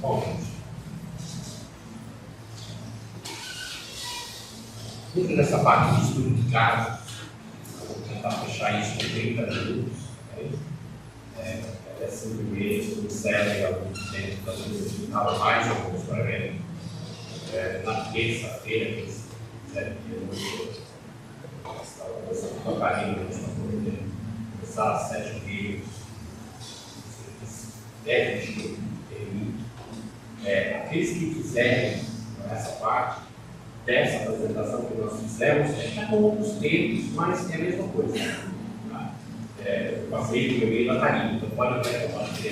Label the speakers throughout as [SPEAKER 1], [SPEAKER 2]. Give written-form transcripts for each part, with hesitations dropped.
[SPEAKER 1] Bom, gente, dentro dessa parte de estudo de caso, eu vou tentar fechar isso em 30 minutos. É sempre mesmo, serve alguns tempos, fazendo mais alguns para ver. Na terça-feira, que serve essa campainha, começar às 7h30. Aqueles que quiserem essa parte dessa apresentação que nós fizemos, é com outros tempos, mas é a mesma coisa. Tá? Eu passei do meu meio da carinha, então pode ver que eu acho que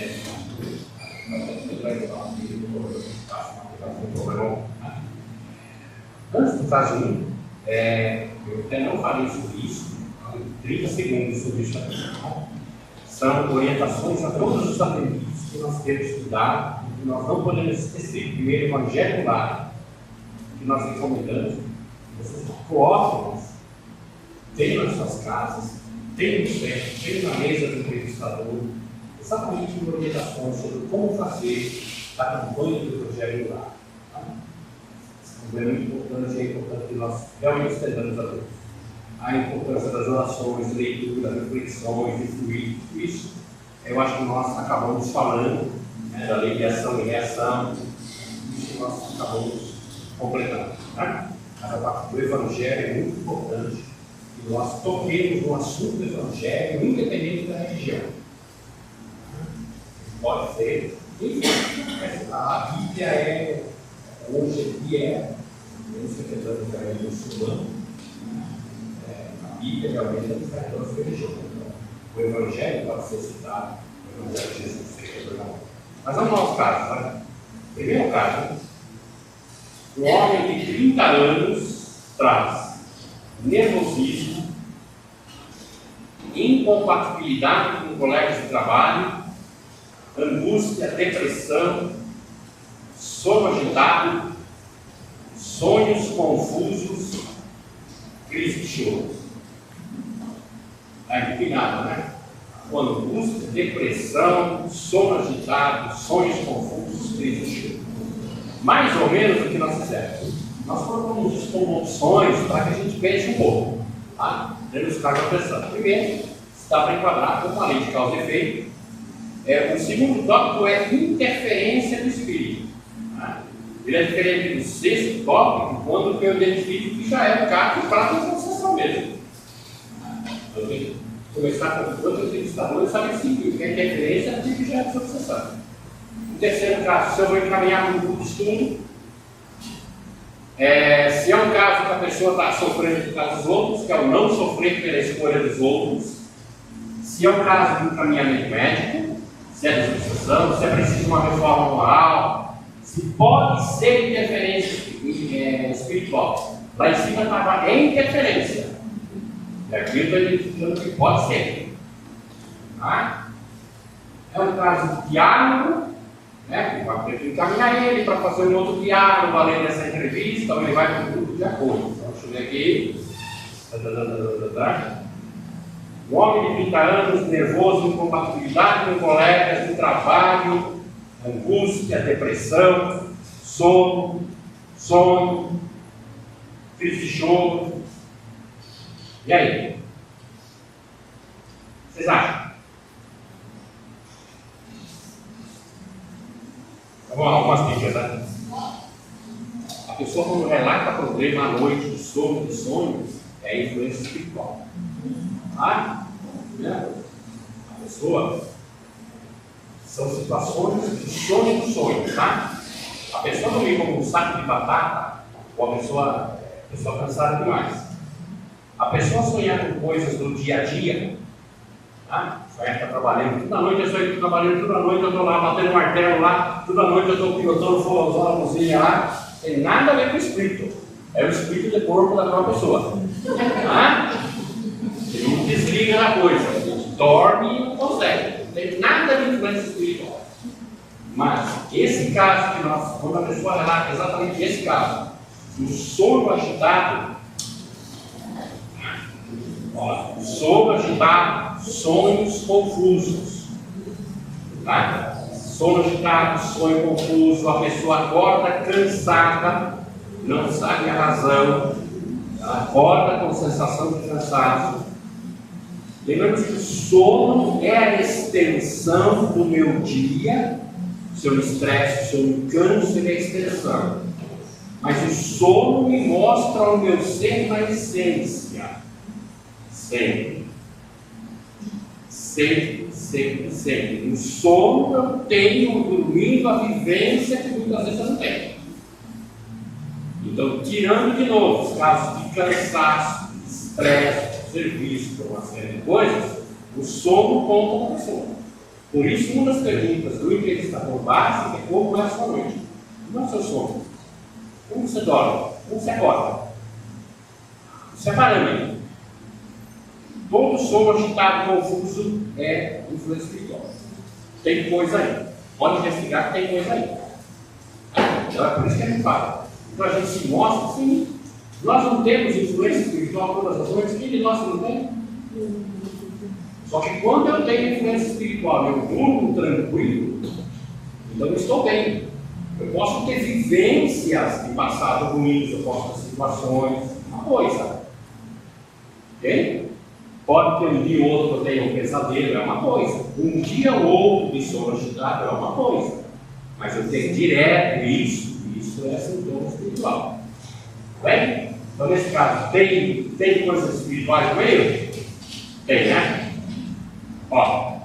[SPEAKER 1] antes do caso 1, eu até não falei sobre isso, 30 segundos sobre isso aqui. São orientações a todos os aprendidos que nós temos estudado e que nós não podemos esquecer. Primeiro, o Evangelho lá, que nós recomendamos, vocês coloquem, tenham nas suas casas, tenham no centro, tenham na mesa do entrevistador, exatamente orientações sobre como fazer a campanha do Evangelho lá. É muito importante, é importante que nós realmente estejamos a Deus. A importância das orações, leitura, reflexões, influir, tudo isso, eu acho que nós acabamos falando, da lei de ação e reação, isso nós acabamos completando. Tá? A parte do Evangelho é muito importante, que nós toquemos no assunto do Evangelho, independente da religião. Pode ser, enfim, a Bíblia hoje aqui mesmo que é muçulmano, a Bíblia realmente é diferente das religiões. O Evangelho pode ser citado, o Evangelho de Jesus Cristo. Mas vamos ao caso, tá? Primeiro caso, um homem de 30 anos traz nervosismo, incompatibilidade com colegas de trabalho, angústia, depressão, sono agitado, sonhos confusos, crise de choro. Aí cuidado, né? Com angústia, depressão, sono agitado, sonhos confusos, crise de choro. Mais ou menos o que nós fizemos. Nós colocamos isso como opções para que a gente pense um pouco. Tá? Temos que estar pensando. Primeiro, está para enquadrar como uma lei de causa e efeito. O segundo tópico é interferência do espírito. Tá? Ele é diferente do sexto tópico, quando eu identifico que já é um caso para a obsessão mesmo. Eu tenho que começar com outros entrevistadores e saber se o que é interferência é que já é obsessão. No terceiro caso, se eu vou encaminhar para um grupo de estudo, se é um caso que a pessoa está sofrendo por causa dos outros, que é o não sofrer pela escolha dos outros, se é um caso de encaminhamento médico, se é desobsessão, se é preciso uma reforma moral, se pode ser interferência espiritual. Lá em cima estava interferência. E aqui eu estou identificando que pode ser. Tá? É um caso de diálogo, né? Que vai ter que encaminhar ele para fazer um outro diálogo além dessa entrevista, ou ele vai para um grupo de apoio. Então, deixa eu ver aqui. Um homem de 30 anos, nervoso, incompatibilidade com colegas de trabalho, angústia, depressão, sono, sonho, crise de choro. E aí? Vocês acham? Vamos lá, algumas dicas, né? A pessoa, quando relata problema à noite, de sono, de sonho, é influência espiritual. Tá? A pessoa, são situações de sonho do sonho, tá? A pessoa não vem como um saco de batata, ou a pessoa cansada demais. A pessoa sonhar com coisas do dia a dia, tá? Sonhar que está trabalhando toda noite, eu sonho trabalhando toda noite, eu estou lá batendo martelo lá, toda noite eu estou pilotando forrozão na cozinha lá, tem nada a ver com o espírito, é o espírito de corpo da própria pessoa. Tá? Ele não desliga da coisa, a gente dorme e não consegue, não tem nada de influência espiritual. Mas esse caso que nós, quando a pessoa relata exatamente esse caso, o sono agitado, sono agitado, sonhos confusos, tá? sono agitado, sonho confuso, a pessoa acorda cansada, não sabe a razão, ela acorda com sensação de cansaço. Lembrando que o sono é a extensão do meu dia, o seu estresse, o seu encanso é a extensão. Mas o sono me mostra o meu ser na essência. Sempre. Sempre, sempre, sempre. No sono eu tenho, dormindo, a vivência que muitas vezes eu não tenho. Então, tirando de novo os casos de cansaço, de estresse, de serviço, por uma série de coisas, o sono conta com a pessoa. Por isso, uma das perguntas do entrevistador básico é como é a sua noite? Como é o seu sono? Como você dorme? Como você acorda? Isso é parâmetro. Todo sono agitado, confuso, é influência espiritual. Tem coisa aí. Pode investigar que tem coisa aí. Então é por isso que a gente fala. Então a gente se mostra assim. Nós não temos influência espiritual todas as noites. Quem de nós não tem? Só que quando eu tenho influência espiritual, eu durmo tranquilo, então eu estou bem. Eu posso ter vivências de passado ruins, eu posso ter situações, uma coisa. Ok? Pode ter um dia ou outro que eu tenha um pesadelo, é uma coisa. Um dia ou outro de sono agitado é uma coisa. Mas eu tenho direto isso é sintoma espiritual. Bem? Então nesse caso, tem coisas espirituais no meio? Tem, né? Ó,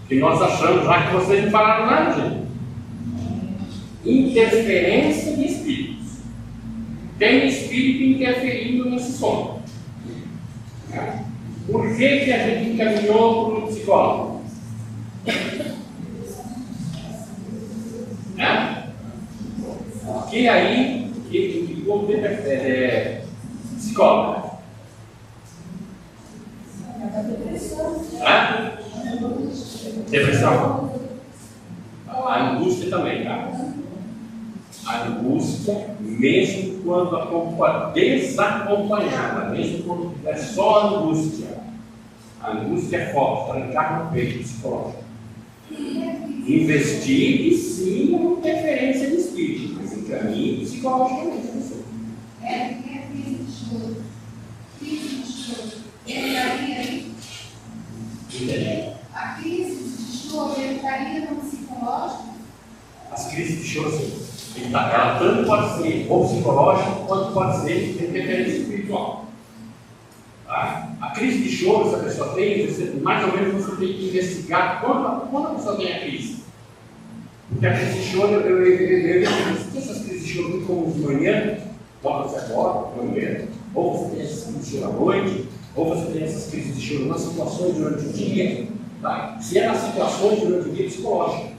[SPEAKER 1] que nós achamos, já que vocês não falaram nada, gente. Interferência de espíritos. Tem espírito interferindo nesse sono. Por que a gente encaminhou para o psicólogo? Porque aí, psicólogo. Depressão. A angústia também, tá? A angústia, mesmo quando desacompanhada, mesmo quando é só a angústia é forte, trancar no peito psicológico. Investigue sim uma interferência de espírito, mas encaminhe psicologicamente a pessoa.
[SPEAKER 2] Crise de choro. Entraria aí?
[SPEAKER 1] Entendi.
[SPEAKER 2] A crise de choro entraria no psicológico?
[SPEAKER 1] As crises de choro, sim. Ela tanto pode ser ou psicológica, quanto pode ser interferência espiritual. Tá? A crise de choro, se a pessoa tem, mais ou menos você tem que investigar quando a pessoa tem a crise. Porque a crise de choro, eu tem essas crises de choro muito comuns de manhã, quando você acorda, de manhã, ou você tem essas crises de choro à noite, ou você tem essas crises de choro nas situações durante o dia. Tá? Se é nas situações durante o dia, psicológico.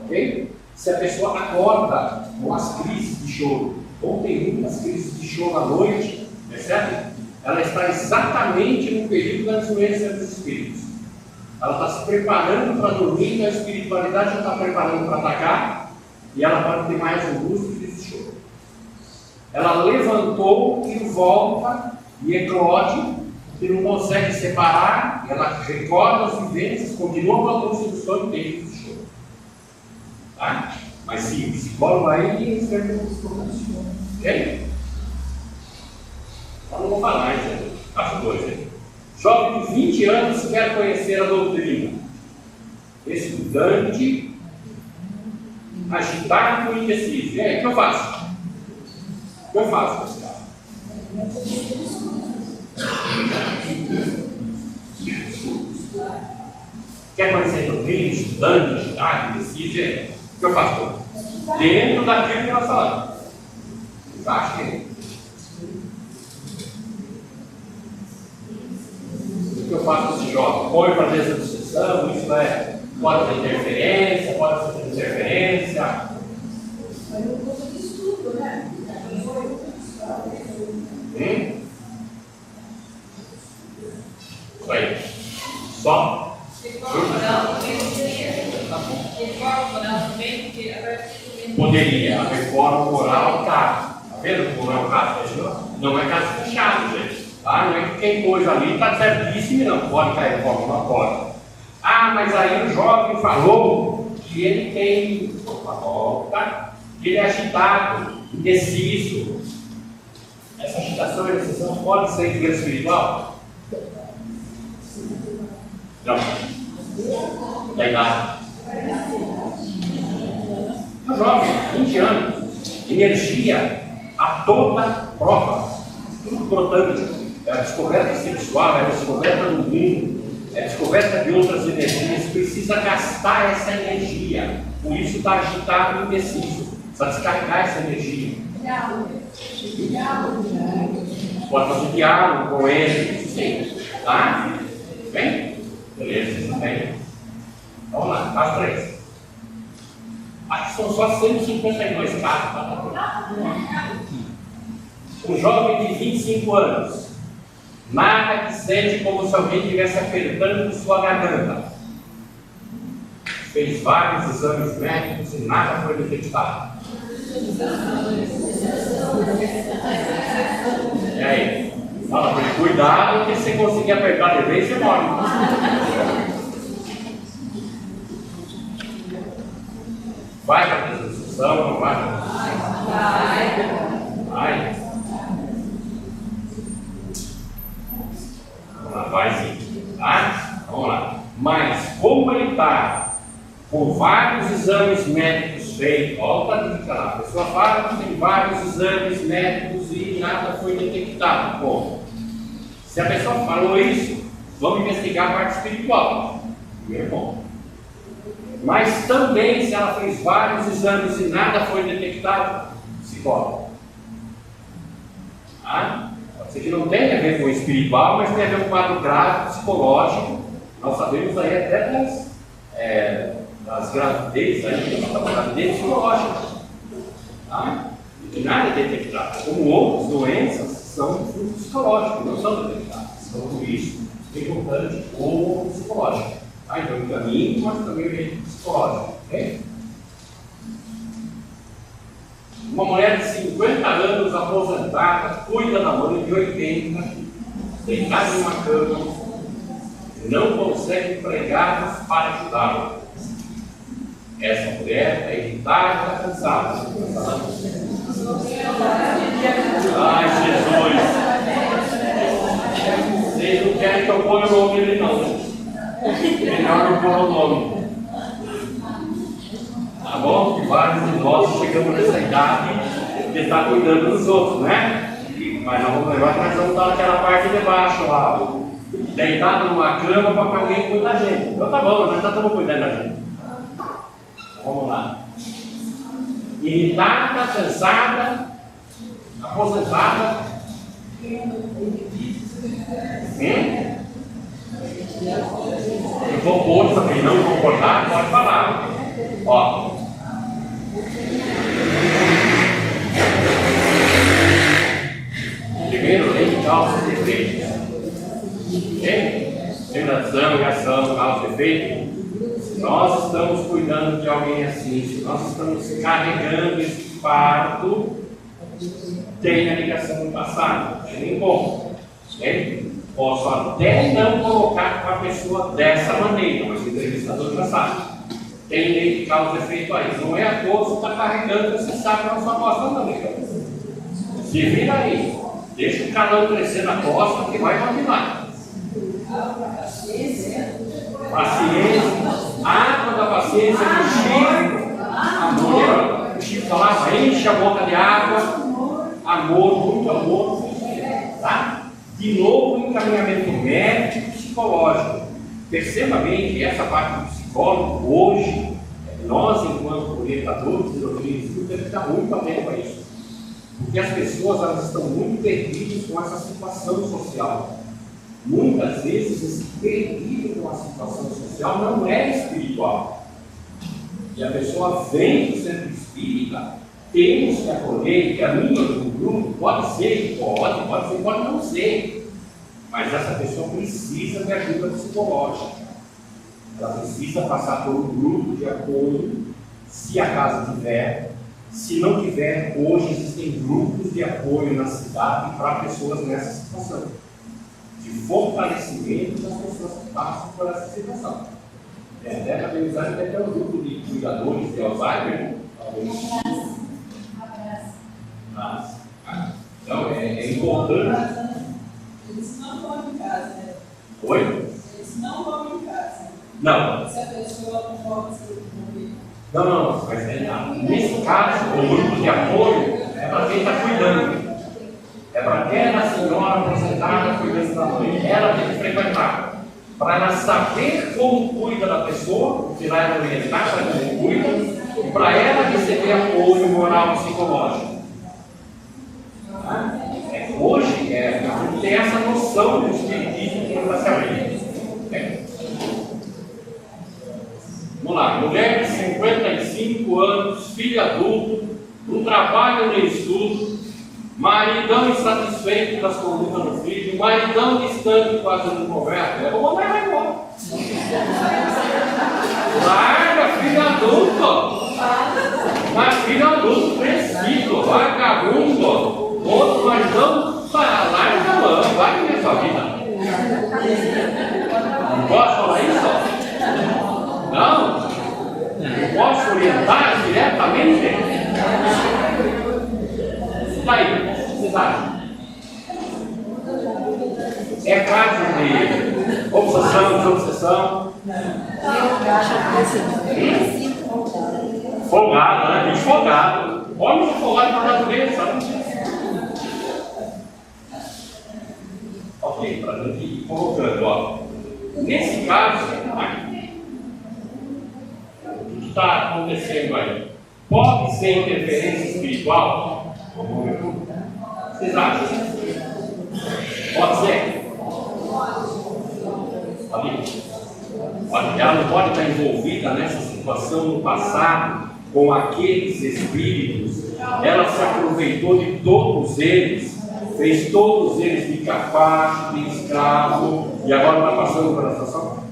[SPEAKER 1] Ok? Se a pessoa acorda com as crises de choro, ou tem muitas crises de choro à noite, percebe? Ela está exatamente no período da influência dos espíritos. Ela está se preparando para dormir, então a espiritualidade já está preparando para atacar, e ela pode ter mais angústia e crise de choro. Ela levantou e volta e eclode, e não consegue separar, ela recorda as vivências, continua com a angústia do sonho e tem crise de choro. Tá? Mas sim, o psicólogo aí escreve um psicólogo. Ok? Eu não vou falar mais, né? Acho dois, né? Jovem de 20 anos quer conhecer a doutrina. Estudante, agitado e indeciso. E aí, o que eu faço? O que eu faço nesse caso? Quer conhecer a doutrina? Estudante, agitado, indeciso. E aí? O que eu faço? Dentro daquilo que nós falamos. Embaixo dele. O que eu faço com esse jovem? Põe para dentro da sessão, isso pode ter interferência, pode ter interferência.
[SPEAKER 2] Mas eu gosto de estudo, né?
[SPEAKER 1] Isso aí. Só. Poderia. A reforma moral está. Está vendo como é o caso? Não é caso fechado, gente. Não é que quem pôs ali está certíssimo, não pode cair reforma, não pode. Mas aí o jovem falou que que ele tem uma volta, que ele é agitado, indeciso. Essa agitação e indecição pode ser de guerra espiritual? Não. Da idade. Um jovem, 20 anos, energia a toda prova, tudo brotando. É a descoberta sexual, é a descoberta do mundo, é a descoberta de outras energias. Precisa gastar essa energia. Por isso está agitado e indeciso. Precisa descarregar essa energia. Pode fazer diálogo com ele, sim. Tá? Bem? Beleza, bem. Vamos lá, caso 3. Acho que são só 152 casos. Tá? Um jovem de 25 anos. Nada que sente como se alguém estivesse apertando sua garganta. Fez vários exames médicos e nada foi detectado. E aí? Fala para ele, cuidado, que se conseguir apertar de vez, você morre. Vai para a discussão, não vai? Vai. Vai sim, tá? Vamos lá. Mas, como ele está com vários exames médicos feitos, olha a dica lá, a pessoa fala que tem vários exames médicos e nada foi detectado. Bom, se a pessoa falou isso, vamos investigar a parte espiritual. Meu irmão. Mas também, se ela fez vários exames e nada foi detectado, psicólogo. Tá? Isso aqui não tem a ver com o espiritual, mas tem a ver com um quadro grave, psicológico. Nós sabemos aí até das gravidez, da gravidez psicológica. Tá? E nada é detectado. Como outras doenças são frutos psicológicos, não são detectadas. Então, por isso, é importante o psicológico. Tá? Então, o caminho, mas também o jeito psicológico. Okay? Uma mulher de 50 anos, aposentada, cuida da mãe de 80, deitada em uma cama, não consegue empregados para ajudá-la. Essa mulher está irritada, está cansada. Ai, Jesus! Vocês não querem que eu ponha o nome dele, não, né? Melhor não pôr o nome. Tá bom? Vários de nós chegamos nessa idade de estar cuidando dos outros, né? Mas nós vamos levar para nós estar naquela parte de baixo lá, deitado numa cama para que alguém cuide da gente. Então tá bom, nós já estamos cuidando da gente. Vamos lá. Irritada, cansada, aposentada. Eu vou pôr também, não concordar, pode falar. Ó. Primeiro, lei de causa e efeito. Vibração, reação, causa e efeito. Se nós estamos cuidando de alguém assim, se nós estamos carregando esse fardo, tem a ligação do passado, não tem nem como. Posso até não colocar para a pessoa dessa maneira, mas o entrevistador já sabe. Tem lei de causa e efeito aí. Não é à toa que você está carregando esse saco na sua costa, não, amiga. Se vira aí. Deixa o calão crescer na costa que vai dominar. Paciência. Água da paciência do Chico. Amor. O Chico falava, enche a boca de água. Amor, muito amor. Tá? De novo, encaminhamento médico e psicológico. Perceba bem que essa parte do psicólogo, hoje, nós, enquanto orientadores de doutrina e estudo, temos que estar muito atento a isso. Porque as pessoas elas estão muito perdidas com essa situação social. Muitas vezes, esse perdido com a situação social não é espiritual. E a pessoa vem do centro espírita, temos que acolher, que a minha do grupo pode ser, pode não ser. Mas essa pessoa precisa de ajuda psicológica. Ela precisa passar por um grupo de apoio, se a casa tiver. Se não tiver, hoje existem grupos de apoio na cidade para pessoas nessa situação. De fortalecimento das pessoas que passam por essa situação. Até para amizade tem até um grupo de cuidadores de Alzheimer.
[SPEAKER 2] Abraço.
[SPEAKER 1] Então é importante.
[SPEAKER 3] Eles não vão em casa, né?
[SPEAKER 1] Oi?
[SPEAKER 3] Eles não vão em casa.
[SPEAKER 1] Não.
[SPEAKER 3] Se a pessoa não pode ser morrer.
[SPEAKER 1] Não, mas nesse caso, o grupo de apoio é para quem está cuidando. É para aquela senhora aposentada cuidando da mãe. Ela tem que frequentar. Para ela saber como cuida da pessoa, que lá ela orientar para como cuida, e para ela receber apoio moral e psicológico. Hoje, a gente tem essa noção do espiritismo que está se abrindo. Vamos lá, mulher de 55 anos, filho adulto, no trabalho e no estudo, maridão insatisfeito das condutas do filho, maridão distante fazendo conversa, eu vou mandar ela embora. Larga, filho adulto, mas filho adulto crescido, vagabundo, outro maridão, larga a mão, vai viver sua vida. Não posso falar isso? Não? Não posso orientar diretamente? Daí, vocês acham? É caso de obsessão, desobsessão? Folgado, né? Bicho folgado. Homem folgado por natureza, sabe? Ok, para a gente ir colocando, ó. Nesse caso, o que está acontecendo aí? Pode ser interferência espiritual? Vocês acham? Pode ser? Olha, ela não pode estar envolvida nessa situação no passado com aqueles espíritos. Ela se aproveitou de todos eles, fez todos eles de capaz, de escravo, e agora está passando pela situação?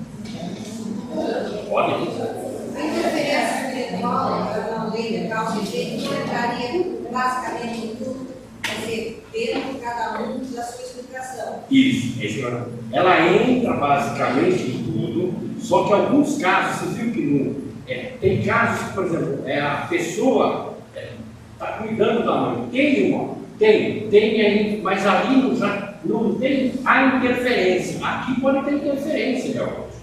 [SPEAKER 1] Pode?
[SPEAKER 4] A interferência espiritual na lei da causa e efeito não entraria basicamente em tudo, quer dizer, tendo cada um da sua explicação.
[SPEAKER 1] Isso. Ela entra basicamente em tudo, só que em alguns casos, você viu que não. Tem casos que, por exemplo, a pessoa está cuidando da mãe, tem aí, mas ali já não tem a interferência. Aqui pode ter interferência, realmente.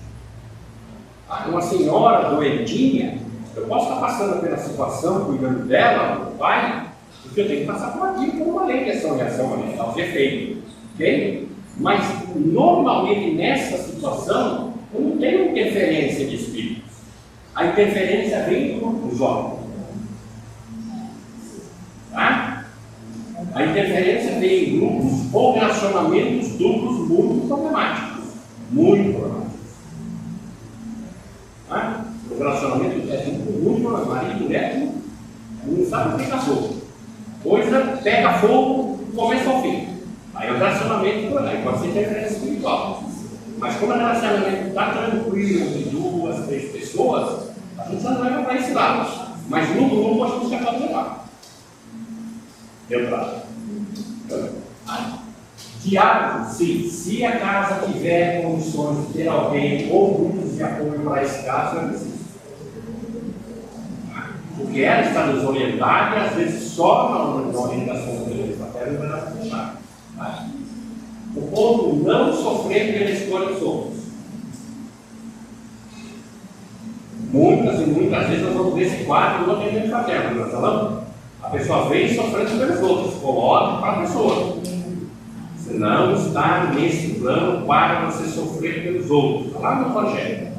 [SPEAKER 1] Uma senhora doentinha, eu posso estar passando pela situação, cuidando dela, do pai, porque eu tenho que passar por aqui por uma lei de ação e reação, uma lei de causa e efeito. Ok? Mas, normalmente, nessa situação, eu não tenho interferência de espíritos. A interferência vem dos órgãos. Tá? A interferência vem em grupos ou relacionamentos duplos muito problemáticos. Muito problemáticos. Tá? O relacionamento é duplo, muito problemático. Marido, mulher, não sabe o que casou. Coisa pega fogo do começo ao fim. Aí o relacionamento pode ser interferência espiritual. Mas como o relacionamento está tranquilo de 2, 3 pessoas, a gente não leva para esse lado. Mas no grupo a gente já pode levar. Deu para? Diálogo, sim. Se a casa tiver condições de ter alguém ou grupos de apoio para esse caso, é preciso. Porque ela está nos orientando e às vezes só na orientação deles, até não vai dar para fechar. O ponto não sofrer pela escolha dos outros. Muitas vezes nós vamos ver esse quadro no atendimento fraterno, nós falamos. A pessoa vem sofrendo pelos outros, coloca para a pessoa. Você não está nesse plano para você sofrer pelos outros. Está lá no Evangelho.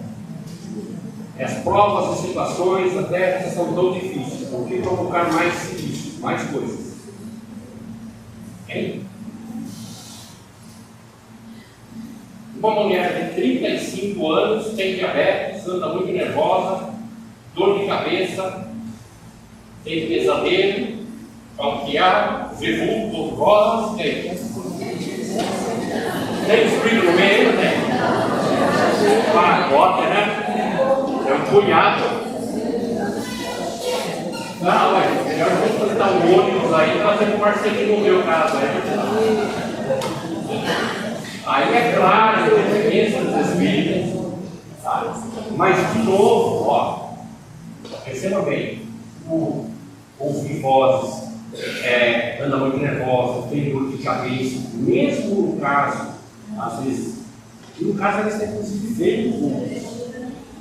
[SPEAKER 1] As provas e situações até são tão difíceis. Por que provocar mais serviços, mais coisas? Hein? Uma mulher de 35 anos tem diabetes, anda muito nervosa, dor de cabeça, tem pesadelo, falquear, vê vulto, voz, tem espírito no meio, tem. Bota, né? É um cunhado. Não, é melhor você botar um ônibus aí e fazer um parceiro no meu caso. Aí é claro, a interferência dos espíritos. Tá? Mas, de novo, ó, perceba bem, ouvir vozes, anda muito nervosa, tem dor de cabeça, mesmo no caso, às vezes, no caso eles têm inclusive ver no culto.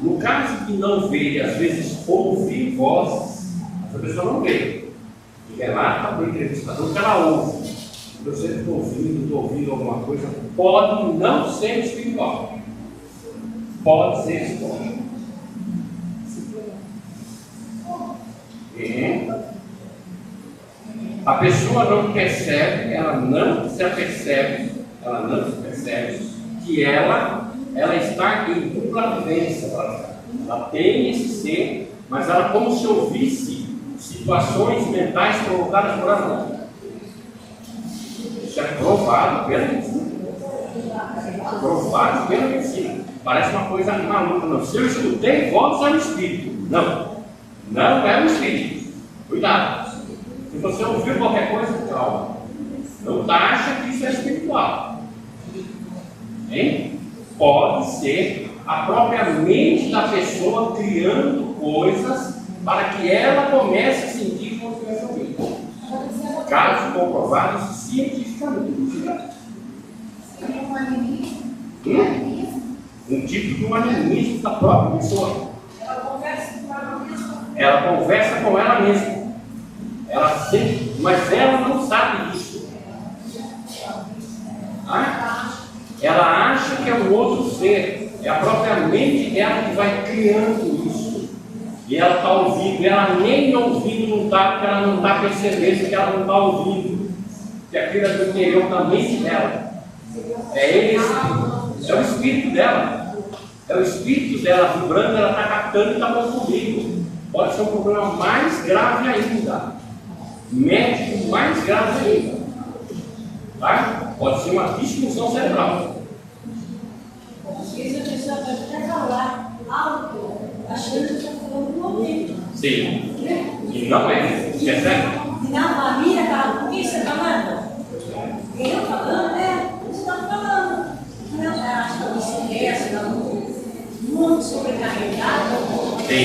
[SPEAKER 1] No caso de não ver, às vezes ouvir vozes, essa pessoa não vê. E ela está para o entrevistador que ela ouve. Eu sempre estou ouvindo alguma coisa, pode não ser espiritual. Pode ser espiritual. E a pessoa não percebe, ela não se apercebe que ela está em dupla vivência. Ela tem esse ser, mas ela como se ouvisse situações mentais provocadas por ela. Isso é provado pela medicina. Provado pela medicina. Parece uma coisa maluca. Não. Se eu escutei vozes, é um espírito. Não é um espírito. Cuidado. Se você ouviu qualquer coisa, calma. Não acha que isso é espiritual. Hein? Pode ser a própria mente da pessoa criando coisas para que ela comece a sentir como se tivesse ouvido. Casos comprovados cientificamente. Um tipo de animismo da própria pessoa. Ela conversa com ela mesma. Ela sente, mas ela não sabe disso. Ela acha que é um outro ser. É a própria mente dela que vai criando isso. E ela está ouvindo. Ela nem ouvindo não está, porque ela não está percebendo que ela não está ouvindo. Que aquilo é do interior da mente dela. É o espírito dela. É o espírito dela vibrando, ela está captando e está confundindo. Pode ser um problema mais grave ainda. Médico mais grave ainda. Tá? Pode ser uma disfunção cerebral.
[SPEAKER 5] Às vezes a pessoa pode até falar alto, achando que está falando no ouvido.
[SPEAKER 1] Sim. E não é. Percebe?
[SPEAKER 5] Na família fala, o que você está falando? Eu falando, você está falando. Não, acho que você esquece, muito sobrecarregado.
[SPEAKER 1] Sim.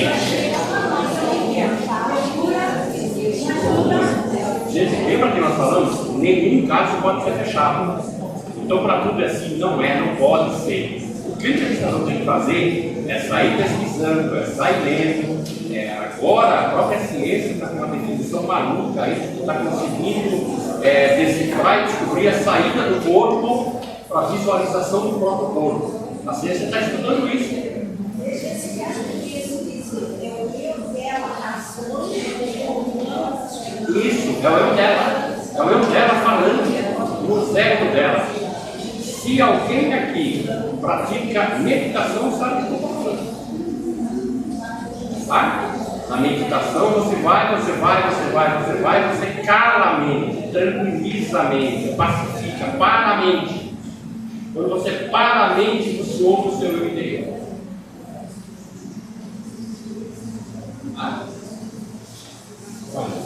[SPEAKER 1] Gente, lembra que nós falamos? Nenhum caso pode ser fechado. Então, para tudo assim, não pode ser. O que o entrevistador tem que fazer é sair pesquisando, é sair lendo. Agora, a própria ciência está com uma definição maluca, aí está conseguindo decifrar e descobrir a saída do corpo para a visualização do próprio corpo. A ciência está estudando isso. Isso, é o eu dela. É o eu dela falando no cérebro dela. Se alguém aqui pratica meditação, sabe o que eu estou falando. Sabe? Na meditação você cala a mente, tranquiliza a mente, pacifica, para a mente. Quando você para a mente, você ouve o seu eu interior.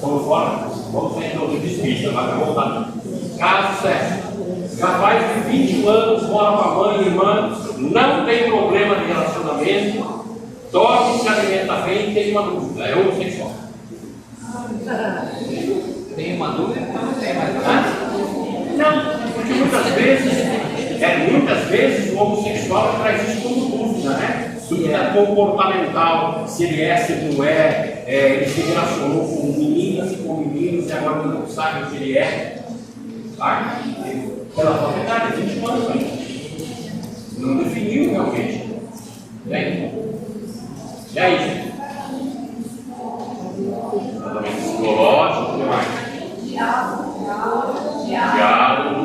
[SPEAKER 1] Vamos fora? Vamos ver no espírito, vai voltar. Caso certo. Rapaz de 21 anos, mora com a mãe e irmã, não tem problema de relacionamento, dorme, se alimenta bem, tem uma dúvida, é homossexual.
[SPEAKER 6] Tem uma dúvida? Não tem mais nada.
[SPEAKER 1] Não, porque muitas vezes o homossexual traz isso como dúvida, né? Dúvida comportamental, se ele é, se ele não é, ele se relacionou com meninas e com meninos e agora não sabe o que ele é. Tá? Pela própria idade, 20 anos ainda. Não definiu realmente. E aí? Tratamento psicológico, o que mais? Diálogo.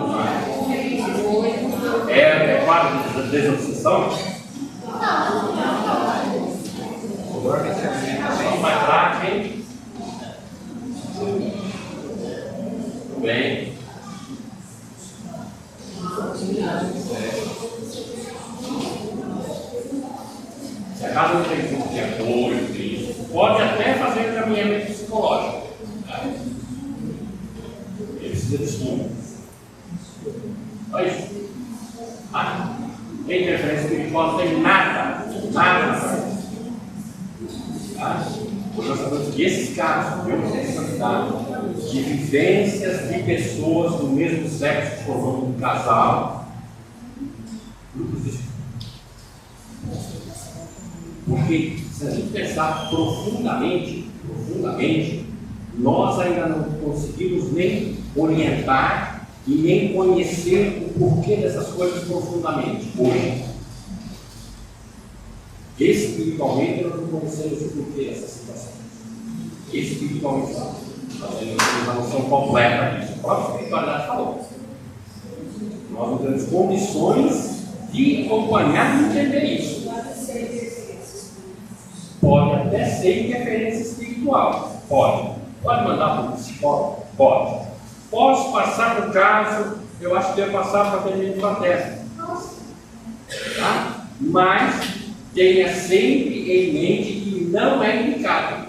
[SPEAKER 1] É quadro de desobsessão?
[SPEAKER 6] Agora que você alimenta bem.
[SPEAKER 1] Vamos mais prática, hein? Tudo bem. Se a casa não tem grupo de apoio, pode até fazer encaminhamento psicológico. Tá? Ele precisa de estudo. Olha isso. Tem interferência espiritual, não tem nada falando que esses casos de homossexualidade, de vivências de pessoas do mesmo sexo formando um casal, grupos de... Porque se a gente pensar profundamente, nós ainda não conseguimos nem orientar e nem conhecer o porquê dessas coisas profundamente hoje. Espiritualmente nós não conhecemos o porquê dessas situações. Espiritualmente nós temos uma noção completa disso. A própria espiritualidade falou. Nós não temos condições de acompanhar e entender isso. Pode até ser interferência espiritual. Pode mandar para o psicólogo? Pode. Posso passar no caso, eu acho que eu ia passar para atendimento fraterno. Tá? Mas tenha sempre em mente que não é indicado.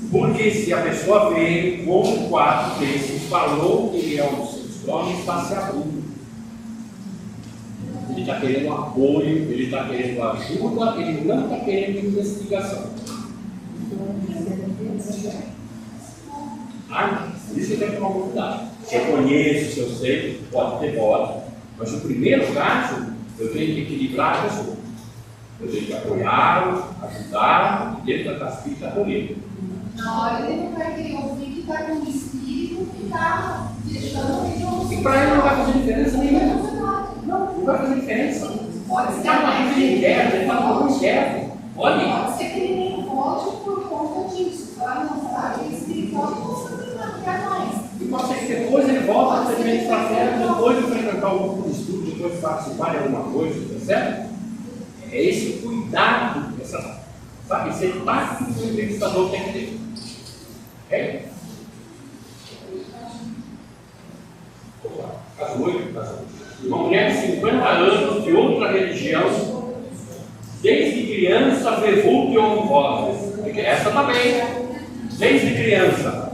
[SPEAKER 1] Porque se a pessoa veio com um quadro desse, falou que ele é homossexual, ele está se abrindo. Ele está querendo apoio, ele está querendo ajuda, ele não está querendo investigação. Por isso que tem que tomar cuidado. Se eu conheço, se eu sei, pode. Mas no primeiro caso, eu tenho que equilibrar a pessoa. Eu tenho que apoiá-lo, ajudá-lo, e dentro da caspita acolher.
[SPEAKER 2] Na hora ele não vai querer ouvir que está com um espírito que está deixando ele ouvir.
[SPEAKER 1] E para ele não vai fazer diferença nenhuma. Não vai fazer diferença.
[SPEAKER 2] Pode ser
[SPEAKER 1] uma coisa que ele quer, ele fala como quer.
[SPEAKER 2] Pode ser que ele nem volte por conta disso. Para não falar que espiritual não quer mais.
[SPEAKER 1] E pode ser que depois ele volta a ser meio fraterno, depois de frequentar um grupo de estudo, depois de participar de alguma coisa, tá certo? É esse cuidado, esse impacto que o entrevistador tem que ter. Ok? Caso 8. Uma mulher de 50 anos de outra religião, desde criança vê vulto e ouve vozes. Essa também, desde criança.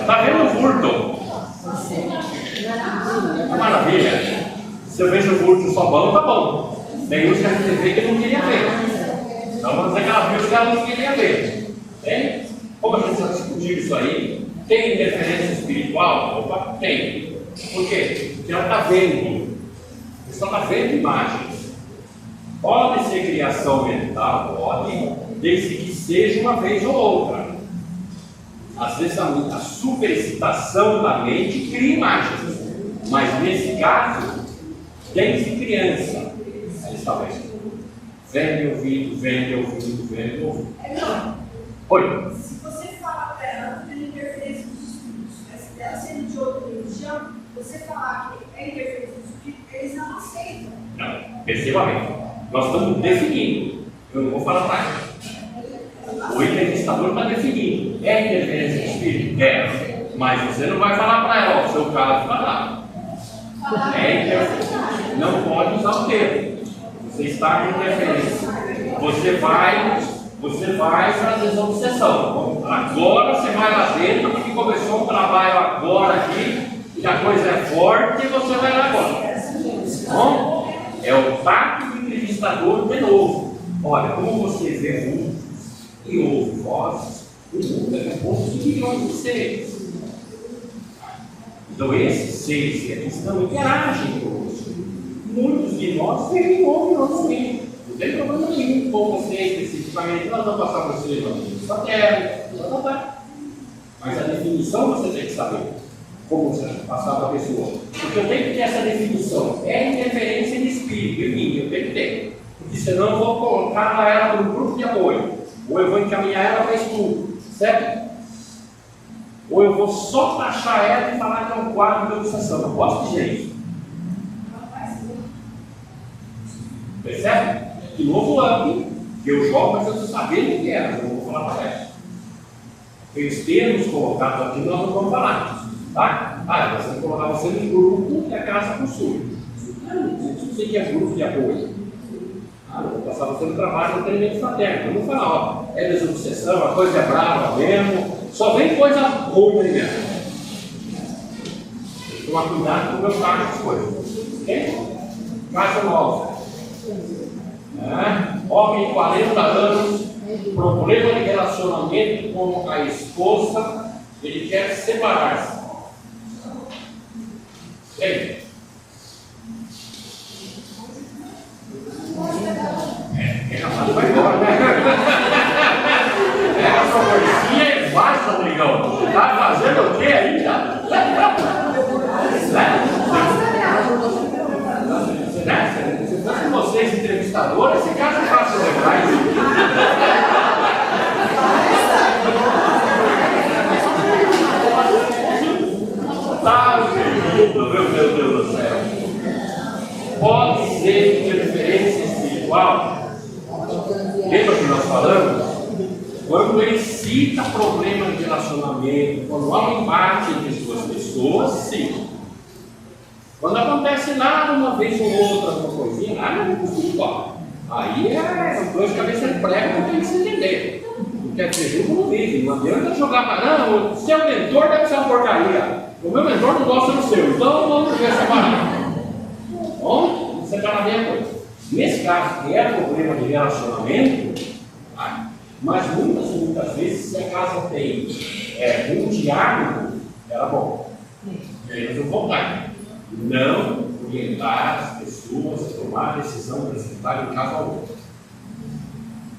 [SPEAKER 1] Está vendo o furto? Maravilha. Se eu vejo o furto só bom, tá bom. Tem uns que a gente vê que não queria ver. Então vamos dizer que ela viu que ela não queria ver. Tem? Como a gente já discutiu isso aí, tem interferência espiritual? Opa, tem. Por quê? Porque ela está vendo. Você só está vendo imagens. Pode ser criação mental, pode, desde que seja uma vez ou outra. Às vezes a superexcitação da mente cria imagens, mas nesse caso, desde criança, ela está vendo. Vendo e ouvindo. Oi.
[SPEAKER 5] Se você falar para ela que tem interferência dos espíritos, mas se ela sendo de outra religião, você falar que é interferência dos espíritos, eles não aceitam.
[SPEAKER 1] Não, perceba bem. Nós estamos definindo. Eu não vou falar para ela. O entrevistador está definindo. É interferência de espírito? É. Mas você não vai falar para ela, o seu caso está lá. É interferência. Não pode usar o termo. Você está com interferência. Você vai fazer obsessão. Agora você vai lá dentro, porque começou um trabalho agora aqui, e a coisa é forte, e você vai lá agora. Bom, é o tato do entrevistador de novo. Olha, como você vê vultos e ouve vozes, o mundo é composto de milhões de seres. Então esses seres que aqui estão interagem conosco. Muitos de nós veem e ouvem normalmente. Não tem problema nenhum com você especificamente. Nós vamos passar para você na terra. Mas a definição você tem que saber. Como você passar para a pessoa. Porque eu tenho que ter essa definição. É interferência de espírito em mim, eu tenho que ter. Porque senão eu vou colocar ela no grupo de apoio. Ou eu vou encaminhar ela para estudo. Certo? Ou eu vou só taxar ela e falar que é um quadro de obsessão. Eu posso dizer isso. Percebe? De novo up, que eu jogo, mas eu não sabia o que era, eu não vou falar para ela. Os termos colocados aqui nós não vamos falar. Tá? Nós vamos colocar você no grupo que a casa possui. Não sei que é grupo de apoio. Eu vou passar você no trabalho do treinamento fraterno. Eu não vou falar, é desobsessão, a coisa é brava mesmo, só vem coisa ruim aí mesmo. Tomar cuidado com o meu carro das coisas. Ok? Caso 9. Homem de 40 anos, problema de relacionamento com a esposa, ele quer separar-se. Ei. Vai embora, né? Essa forcinha é baixa, amigão. Tá fazendo o que ainda? Se fosse vocês entrevistadores, esse caso é fácil demais. Tá terrível, meu Deus do céu. Pode ser interferência espiritual. Lembra que nós falamos? Quando ele cita problema de relacionamento, quando há um embate entre duas pessoas, sim. Quando acontece nada, uma vez ou outra, uma coisinha, nada não custa igual. Aí é dois cabeças de prego que tem que se entender. Não quer dizer, eu não vive, não adianta jogar para não, o seu mentor deve ser uma porcaria. O meu mentor não gosta do seu, então vamos ver separar. Bom, separar bem a coisa. Nesse caso, que é problema de relacionamento, mas muitas vezes, se a casa tem um diálogo, era bom. E aí nós vamos voltar. Não orientar as pessoas a tomar a decisão precipitada em casa ao outro.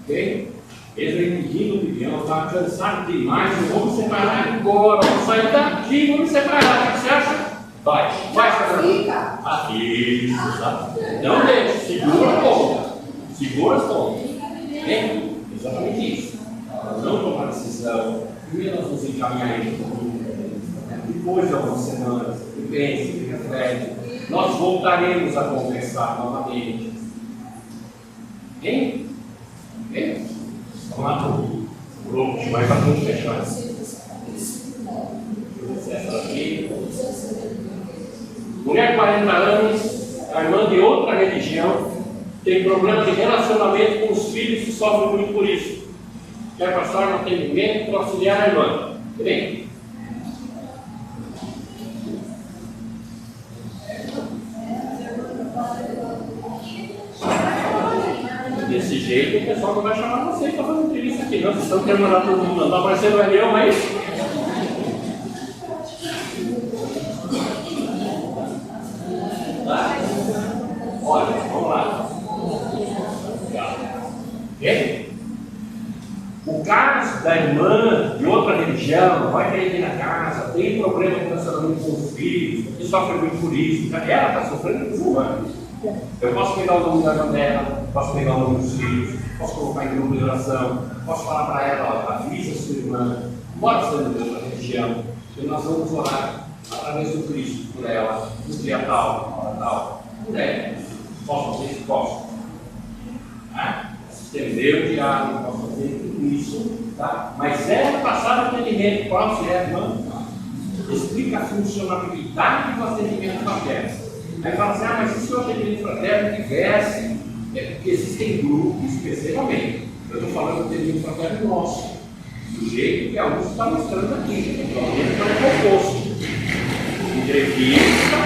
[SPEAKER 1] Ok? Mesmo ele pedindo opinião, está cansado demais, vamos separar agora, vamos sair daqui, vamos separar. O que você acha? Vai, Fernando. Isso, tá? Não deixe, segura a ponta. Segura as pontas. Exatamente isso. Não tomar decisão. Primeiro nós vamos encaminhar ele depois de algumas semanas, que pense, que reflete. Nós voltaremos a conversar novamente. Vamos lá, grupo, vai para tudo fechado. Essa aqui. Mulher de 40 anos, a irmã de outra religião, tem problema de relacionamento com os filhos e sofre muito por isso. Quer passar no atendimento para auxiliar a irmã. Bem. Desse jeito, o pessoal não vai chamar vocês para fazer entrevista aqui, não. Vocês estão querendo mandar todo mundo, não está aparecendo o Elião, é isso? Olha, vamos lá. O caso da irmã de outra religião, vai ter aqui na casa, tem problema de relacionamento com os filhos, que sofre muito por isso, ela está sofrendo por humanos. Eu posso pegar o nome da irmã dela, posso pegar o nome dos filhos, posso colocar em grupo de oração, posso falar para ela, avisa a sua irmã, pode ser de outra religião, que nós vamos orar através do Cristo por ela, no dia tal, hora tal, por ela. Posso fazer isso? Posso. Estender o diálogo, posso fazer tudo isso, tá? Mas passar o atendimento para o auxiliar de irmã, explica a funcionalidade do atendimento fraterno. Aí fala assim, mas e se o atendimento fraterno tivesse, porque existem grupos, especialmente, eu estou falando do atendimento fraterno nosso, do jeito que a USP está mostrando aqui, provavelmente é o oposto. Entrevista,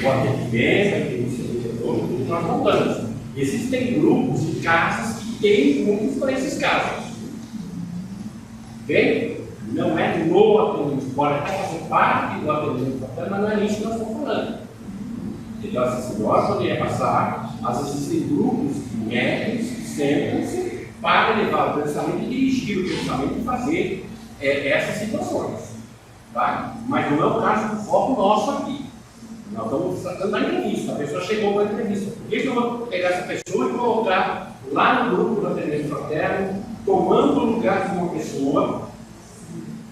[SPEAKER 1] o atendimento, a entrevista do diretor, tudo nós montamos. Existem grupos e casas que têm grupos para esses casos. Ok? Não é no atendimento, pode até fazer parte do atendimento fraterno, mas não é isso que nós estamos falando. Então, essa senhora poderia passar, às vezes existem grupos de médicos que sentam-se para levar o pensamento e dirigir o pensamento e fazer essas situações. Tá? Mas não é o caso do foco nosso aqui. Nós estamos tratando da entrevista. A pessoa chegou para a entrevista. Por que eu vou pegar essa pessoa e colocar lá no grupo do atendimento fraterno, tomando o lugar de uma pessoa?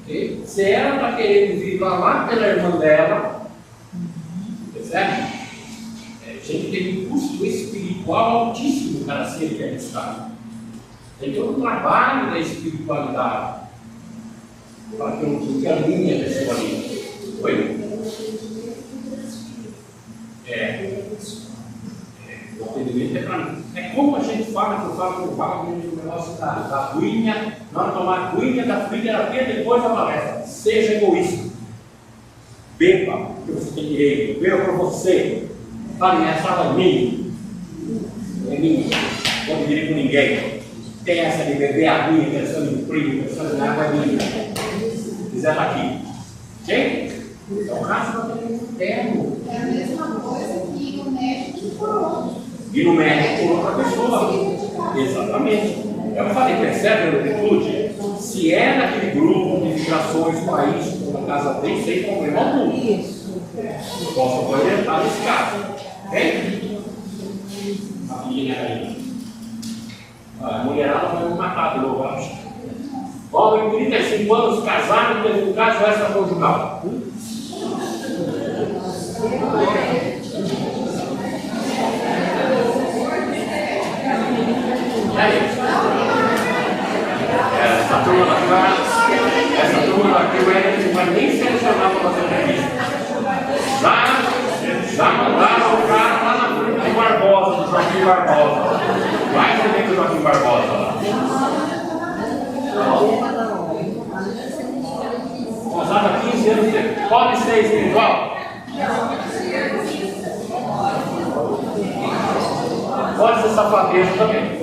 [SPEAKER 1] Okay? Se ela está querendo vir lá pela irmã dela, percebe? A gente tem um custo espiritual altíssimo para ser que é estado. Tem todo um trabalho da espiritualidade para que eu não encaminhe a pessoa ali. Oi? O atendimento é para mim. É como a gente fala, que eu falo com o Wagner no negócio da aguinha, na hora de tomar a aguinha da fluidoterapia, depois da palestra. Seja egoísta. Beba, porque você tem direito. Beba para você. Fale, essa sala é minha. É minha. conviver com ninguém. Tem essa de beber aguinha, pensando em primo, pensando em água minha. Se quiser estar aqui. Ok? Então, o relacionamento interno.
[SPEAKER 2] É a mesma coisa que ir no médico por outro.
[SPEAKER 1] E no médico por outra pessoa. Exatamente. Eu falei, percebe a atitude? Se é naquele grupo de migrações, país, na casa tem, sem problema algum.
[SPEAKER 5] Isso.
[SPEAKER 1] Posso orientar nesse caso. Ok? A menina aí. A mulherada vai me matar de novo, acho. Homem, 35 anos, casado, teve um caso extraconjugal. Essa turma daqui não vai nem selecionar para fazer entrevista. Já mandaram o cara lá na frente do Barbosa, do Joaquim Barbosa. Vai entender com o Joaquim Barbosa lá. Casado há 15 anos, pode ser espiritual? Pode ser safadeza também.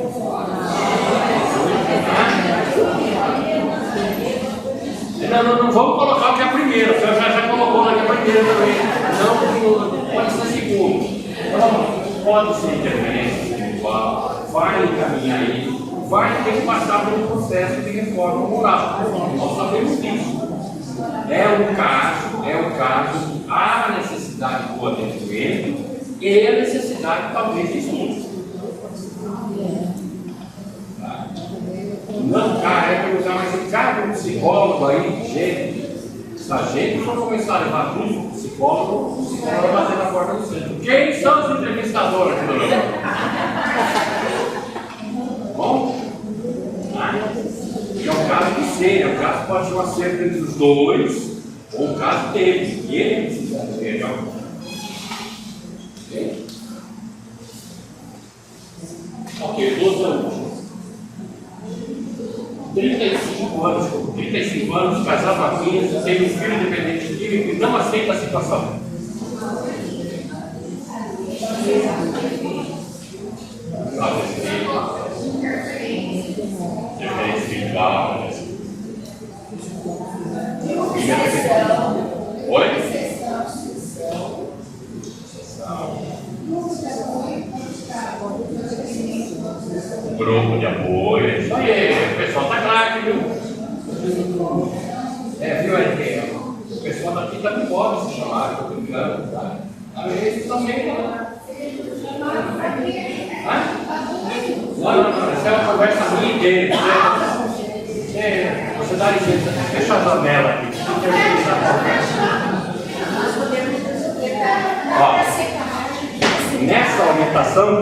[SPEAKER 1] Não vamos colocar o que é primeiro, você já colocou o que é primeiro também. Não, pode ser segundo. Então, pode ser interferência espiritual, vai encaminhar aí, vai ter que passar por um processo de reforma moral. Nós sabemos disso. É um caso que há necessidade do atendimento e a necessidade talvez de estudo. Não, cara, é perguntar, mas esse cara é um psicólogo aí, gente, se a gente for começar a levar tudo para o psicólogo vai bater na porta do centro. Quem são os entrevistadores aqui do programa? Bom? É um caso de ser, é um caso que pode ser um acerto entre os dois, ou um caso dele, e ele precisa ter, não? Ok, 12 anos. 35 anos, casado há 15, teve um filho independente químico e não aceita a situação. Interferência espiritual. Oi? Grupo de apoio. Isso aí, o pessoal está craque, viu? Viu aí? O pessoal daqui também pode se chamar, estou brincando, tá? Eles também não. Não, essa é uma conversa minha e dele. Você dá licença, deixa a janela aqui. Ó, nessa orientação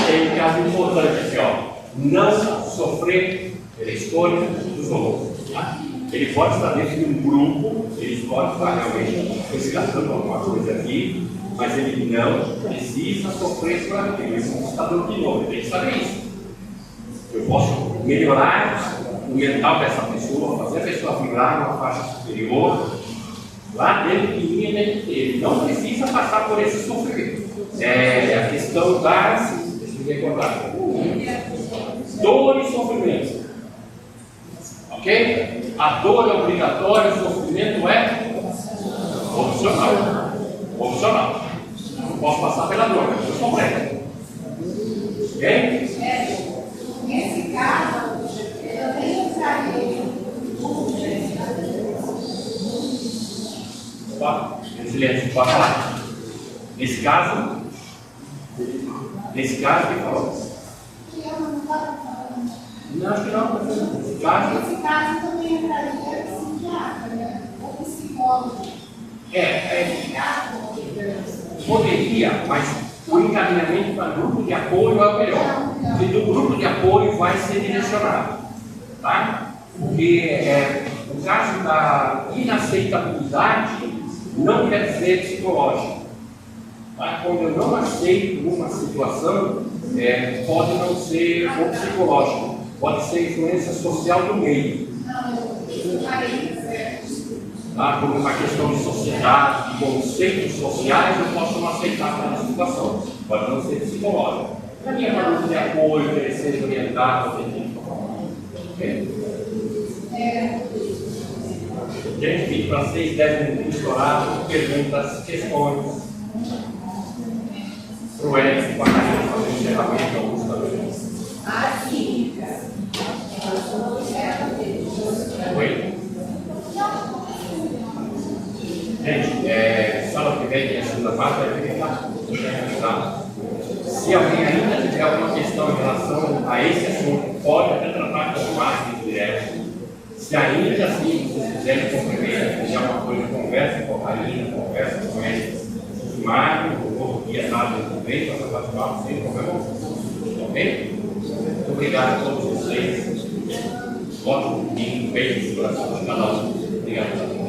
[SPEAKER 1] tem um caso importante aqui, ó. Não sofrer pela escolha dos outros. Tá? Ele pode estar dentro de um grupo, ele pode estar realmente resgatando alguma coisa aqui, mas ele não precisa sofrer por aquilo. Ele é um estador de novo, ele tem que saber isso. Eu posso melhorar o mental dessa pessoa, fazer a pessoa vibrar numa faixa superior. Lá dentro de mim ele não precisa passar por esse sofrimento. É a questão da, deixa eu recordar, dor e sofrimento. Ok? A dor é obrigatória, o sofrimento é opcional. Opcional. Não posso passar pela dor, mas eu sou preto. Ok?
[SPEAKER 2] Nesse caso, eu tenho que saber.
[SPEAKER 1] Silêncio, pode falar. Nesse caso, quem falou?
[SPEAKER 2] Que eu não estava falando.
[SPEAKER 1] Não, acho que não. Nesse
[SPEAKER 2] caso também entraria psiquiatra, né? Ou psicólogo.
[SPEAKER 1] Poderia, mas o encaminhamento para grupo de apoio é o melhor. E do grupo de apoio vai ser direcionado. Tá? Porque no caso da inaceitabilidade, não quer dizer psicológico. Tá? Quando eu não aceito uma situação, pode não ser o psicológico, pode ser influência social do meio. Tá? Como uma questão de sociedade, de conceitos sociais, eu posso não aceitar aquela situação. Pode não ser psicológico. Caminha para grupo de apoio, crescer, orientar, fazer ok? Gente, 20 para 6, 10 minutos estourados, perguntas, questões. Pro Edson, com a Karina, fazer um encerramento, alguns também. Oi? Gente, sábado que vem, que é a segunda parte, vai ficar tá? Se alguém ainda tiver alguma questão em relação a esse assunto, pode até tratar com o Márcio direto. Se ainda assim vocês quiserem compreender, se alguma coisa, conversa com a Karina, conversa com ele, marque o outro dia, nada, vem para participar sem problema, ok? Muito obrigado a todos vocês. Ótimo domingo, beijo no coração de cada um. Obrigado.